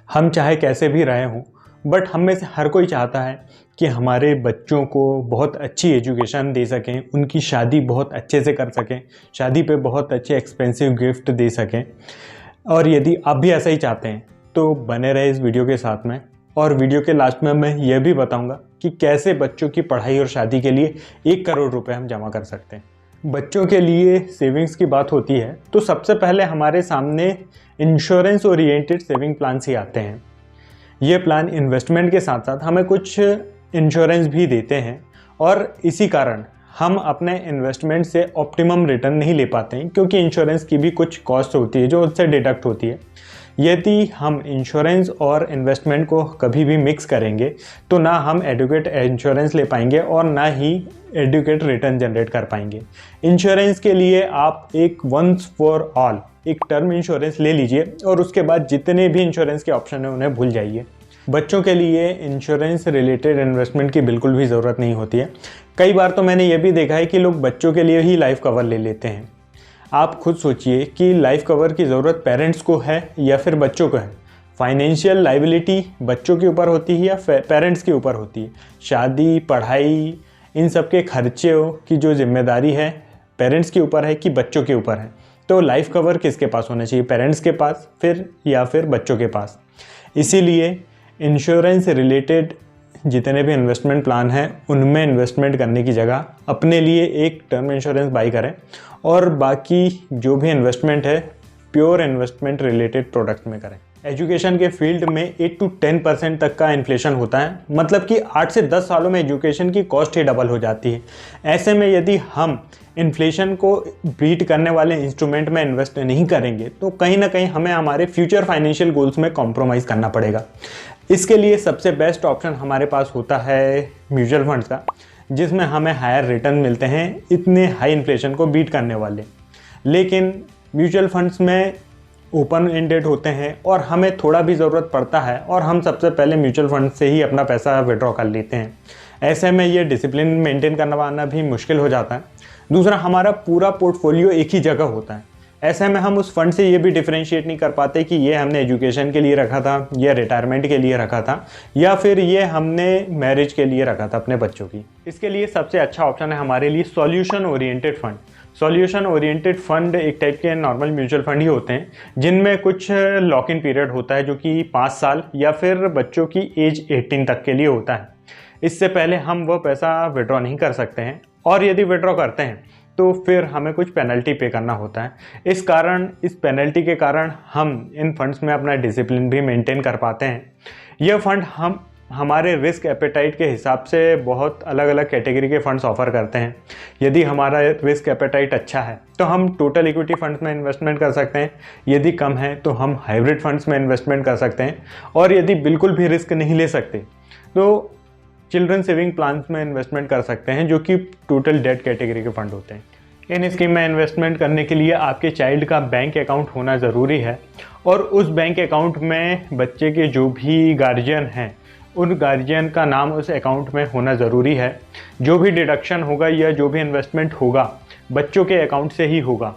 हम चाहे कैसे भी रहे हों, बट हम में से हर कोई चाहता है कि हमारे बच्चों को बहुत अच्छी एजुकेशन दे सकें, उनकी शादी बहुत अच्छे से कर सकें, शादी पे बहुत अच्छे एक्सपेंसिव गिफ्ट दे सकें। और यदि आप भी ऐसा ही चाहते हैं तो बने रहे इस वीडियो के साथ में। और वीडियो के लास्ट में मैं यह भी बताऊंगा कि कैसे बच्चों की पढ़ाई और शादी के लिए 1 करोड़ रुपए हम जमा कर सकते हैं। बच्चों के लिए सेविंग्स की बात होती है तो सबसे पहले हमारे सामने इंश्योरेंस ओरिएंटेड सेविंग प्लान ही आते हैं। ये प्लान इन्वेस्टमेंट के साथ साथ हमें कुछ इंश्योरेंस भी देते हैं और इसी कारण हम अपने इन्वेस्टमेंट से ऑप्टिमम रिटर्न नहीं ले पाते हैं, क्योंकि इंश्योरेंस की भी कुछ कॉस्ट होती है जो उससे डिडक्ट होती है। यदि हम इंश्योरेंस और इन्वेस्टमेंट को कभी भी मिक्स करेंगे तो ना हम एडुकेट इंश्योरेंस ले पाएंगे और ना ही एडुकेट रिटर्न जनरेट कर पाएंगे। इंश्योरेंस के लिए आप एक वंस फॉर ऑल एक टर्म इंश्योरेंस ले लीजिए और उसके बाद जितने भी इंश्योरेंस के ऑप्शन हैं उन्हें भूल जाइए। बच्चों के लिए इंश्योरेंस रिलेटेड इन्वेस्टमेंट की बिल्कुल भी ज़रूरत नहीं होती है। कई बार तो मैंने ये भी देखा है कि लोग बच्चों के लिए ही लाइफ कवर ले लेते हैं। आप खुद सोचिए कि लाइफ कवर की ज़रूरत पेरेंट्स को है या फिर बच्चों को है। फाइनेंशियल लाइबिलिटी बच्चों के ऊपर होती है या पेरेंट्स के ऊपर होती है। शादी, पढ़ाई, इन सब के खर्चों की जो जिम्मेदारी है पेरेंट्स के ऊपर है कि बच्चों के ऊपर है। तो लाइफ कवर किसके पास होना चाहिए, पेरेंट्स के पास फिर या फिर बच्चों के पास। इसीलिए इंश्योरेंस रिलेटेड जितने भी इन्वेस्टमेंट प्लान हैं उनमें इन्वेस्टमेंट करने की जगह अपने लिए एक टर्म इंश्योरेंस बाई करें और बाकी जो भी इन्वेस्टमेंट है प्योर इन्वेस्टमेंट रिलेटेड प्रोडक्ट में करें। एजुकेशन के फील्ड में 8 to 10% तक का इन्फ्लेशन होता है, मतलब कि 8 से 10 सालों में एजुकेशन की कॉस्ट ही डबल हो जाती है। ऐसे में यदि हम इन्फ्लेशन को बीट करने वाले इंस्ट्रूमेंट में इन्वेस्ट नहीं करेंगे तो कहीं ना कहीं हमें हमारे फ्यूचर फाइनेंशियल गोल्स में कॉम्प्रोमाइज़ करना पड़ेगा। इसके लिए सबसे बेस्ट ऑप्शन हमारे पास होता है म्यूचुअल फंड्स का, जिसमें हमें हायर रिटर्न मिलते हैं इतने हाई इन्फ्लेशन को बीट करने वाले। लेकिन म्यूचुअल फंड्स में ओपन एंडेड होते हैं और हमें थोड़ा भी ज़रूरत पड़ता है और हम सबसे पहले म्यूचुअल फंड से ही अपना पैसा विड्रॉ कर लेते हैं। ऐसे में ये डिसिप्लिन मेंटेन करना पाना भी मुश्किल हो जाता है। दूसरा, हमारा पूरा पोर्टफोलियो एक ही जगह होता है। ऐसे में हम उस फंड से ये भी डिफरेंशिएट नहीं कर पाते कि ये हमने एजुकेशन के लिए रखा था, या रिटायरमेंट के लिए रखा था, या फिर ये हमने मैरिज के लिए रखा था अपने बच्चों की। इसके लिए सबसे अच्छा ऑप्शन है हमारे लिए solution oriented fund. Solution oriented fund एक टाइप के नॉर्मल म्यूचुअल फंड ही होते हैं जिनमें कुछ लॉक इन पीरियड होता है जो कि 5 साल या फिर बच्चों की एज 18 तक के लिए होता है। इससे पहले हम वो पैसा विड्रॉ नहीं कर सकते हैं और यदि विड्रॉ करते हैं तो फिर हमें कुछ पेनल्टी पे करना होता है। इस पेनल्टी के कारण हम इन फंड्स में अपना डिसिप्लिन भी मेंटेन कर पाते हैं। यह फंड हमारे रिस्क एपेटाइट के हिसाब से बहुत अलग अलग कैटेगरी के फंड्स ऑफर करते हैं। यदि हमारा रिस्क एपेटाइट अच्छा है तो हम टोटल इक्विटी फंड्स में इन्वेस्टमेंट कर सकते हैं, यदि कम है तो हम हाइब्रिड फंड्स में इन्वेस्टमेंट कर सकते हैं, और यदि बिल्कुल भी रिस्क नहीं ले सकते तो चिल्ड्रन सेविंग प्लान्स में इन्वेस्टमेंट कर सकते हैं जो कि टोटल डेट कैटेगरी के फंड होते हैं। इन स्कीम में इन्वेस्टमेंट करने के लिए आपके चाइल्ड का बैंक अकाउंट होना ज़रूरी है और उस बैंक अकाउंट में बच्चे के जो भी गार्जियन हैं उन गार्जियन का नाम उस अकाउंट में होना ज़रूरी है। जो भी डिडक्शन होगा या जो भी इन्वेस्टमेंट होगा बच्चों के अकाउंट से ही होगा,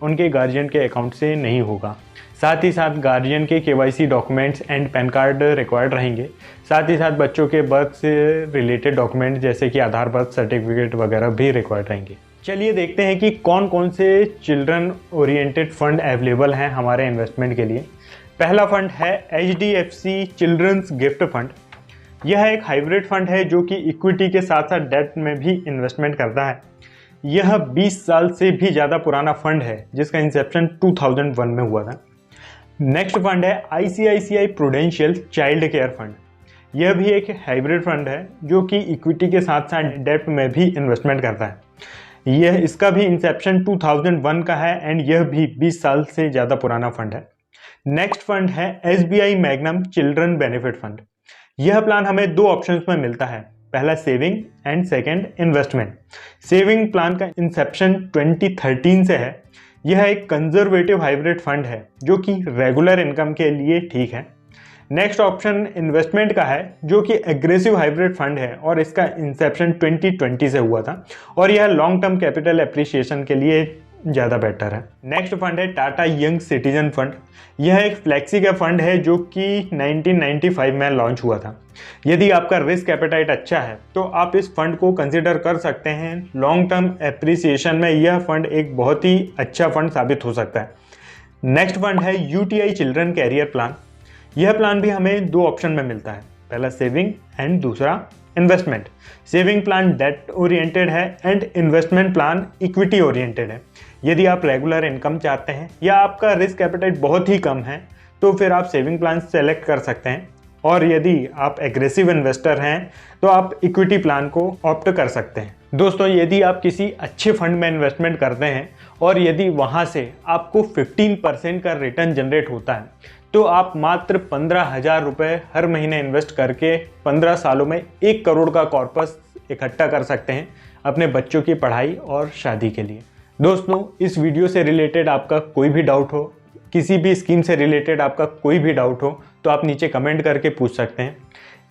उनके गार्जियन के अकाउंट से नहीं होगा। साथ ही साथ गार्जियन के KYC documents and pan card required रहेंगे। साथ ही साथ बच्चों के बर्थ से रिलेटेड डॉक्यूमेंट जैसे कि आधार, बर्थ सर्टिफिकेट वगैरह भी रिक्वायर्ड रहेंगे। चलिए देखते हैं कि कौन कौन से चिल्ड्रन ओरिएंटेड फंड अवेलेबल हैं हमारे इन्वेस्टमेंट के लिए। पहला फंड है HDFC चिल्ड्रंस गिफ्ट फंड। यह एक हाइब्रिड फंड है जो कि इक्विटी के साथ साथ डेट में भी इन्वेस्टमेंट करता है। यह 20 साल से भी ज़्यादा पुराना फंड है जिसका इंसेप्शन 2001 में हुआ था। नेक्स्ट फंड है ICICI prudential child care fund. यह भी एक हाइब्रिड फंड है जो कि इक्विटी के साथ साथ डेट में भी इन्वेस्टमेंट करता है। इसका भी इंसेप्शन 2001 का है एंड यह भी 20 साल से ज़्यादा पुराना फंड है। नेक्स्ट फंड है SBI magnum children benefit fund. यह प्लान हमें 2 ऑप्शंस में मिलता है, पहला saving and second investment. Saving plan का इंसेप्शन 2013 से है। यह एक कंजर्वेटिव हाइब्रिड फंड है जो कि रेगुलर इनकम के लिए ठीक है। नेक्स्ट ऑप्शन इन्वेस्टमेंट का है जो कि एग्रेसिव हाइब्रिड फंड है और इसका इंसेप्शन 2020 से हुआ था और यह लॉन्ग टर्म कैपिटल एप्रिसिएशन के लिए ज़्यादा बेटर है। नेक्स्ट फंड है टाटा यंग सिटीजन फंड। यह एक फ्लेक्सी का फंड है जो कि 1995 में लॉन्च हुआ था। यदि आपका रिस्क एपेटाइट अच्छा है तो आप इस फंड को कंसिडर कर सकते हैं। लॉन्ग टर्म एप्रिसिएशन में यह फंड एक बहुत ही अच्छा फंड साबित हो सकता है। नेक्स्ट फंड है यूटीआई चिल्ड्रन कैरियर प्लान। यह प्लान भी हमें दो ऑप्शन में मिलता है, पहला सेविंग एंड दूसरा investment. Saving plan debt oriented है and investment plan equity oriented है। यदि आप रेगुलर इनकम चाहते हैं या आपका रिस्क एपेटाइट बहुत ही कम है तो फिर आप सेविंग प्लान सेलेक्ट कर सकते हैं, और यदि आप एग्रेसिव इन्वेस्टर हैं तो आप इक्विटी प्लान को ऑप्ट कर सकते हैं। दोस्तों, यदि आप किसी अच्छे फंड में इन्वेस्टमेंट करते हैं और यदि वहाँ से आपको 15% का रिटर्न जनरेट होता है तो आप मात्र 15,000 रुपये हर महीने इन्वेस्ट करके 15 सालों में 1 करोड़ का कॉर्पस इकट्ठा कर सकते हैं अपने बच्चों की पढ़ाई और शादी के लिए। दोस्तों, इस वीडियो से रिलेटेड आपका कोई भी डाउट हो, किसी भी स्कीम से रिलेटेड आपका कोई भी डाउट हो तो आप नीचे कमेंट करके पूछ सकते हैं।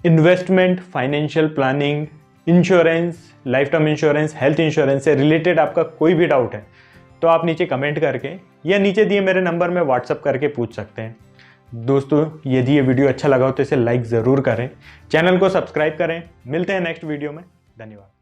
Investment, financial planning, insurance, life term insurance, health insurance से रिलेटेड आपका कोई भी डाउट है तो आप नीचे कमेंट करके या नीचे दिए मेरे नंबर में व्हाट्सअप करके पूछ सकते हैं। दोस्तों, यदि ये वीडियो अच्छा लगा हो तो इसे लाइक ज़रूर करें, चैनल को सब्सक्राइब करें। मिलते हैं नेक्स्ट वीडियो में। धन्यवाद।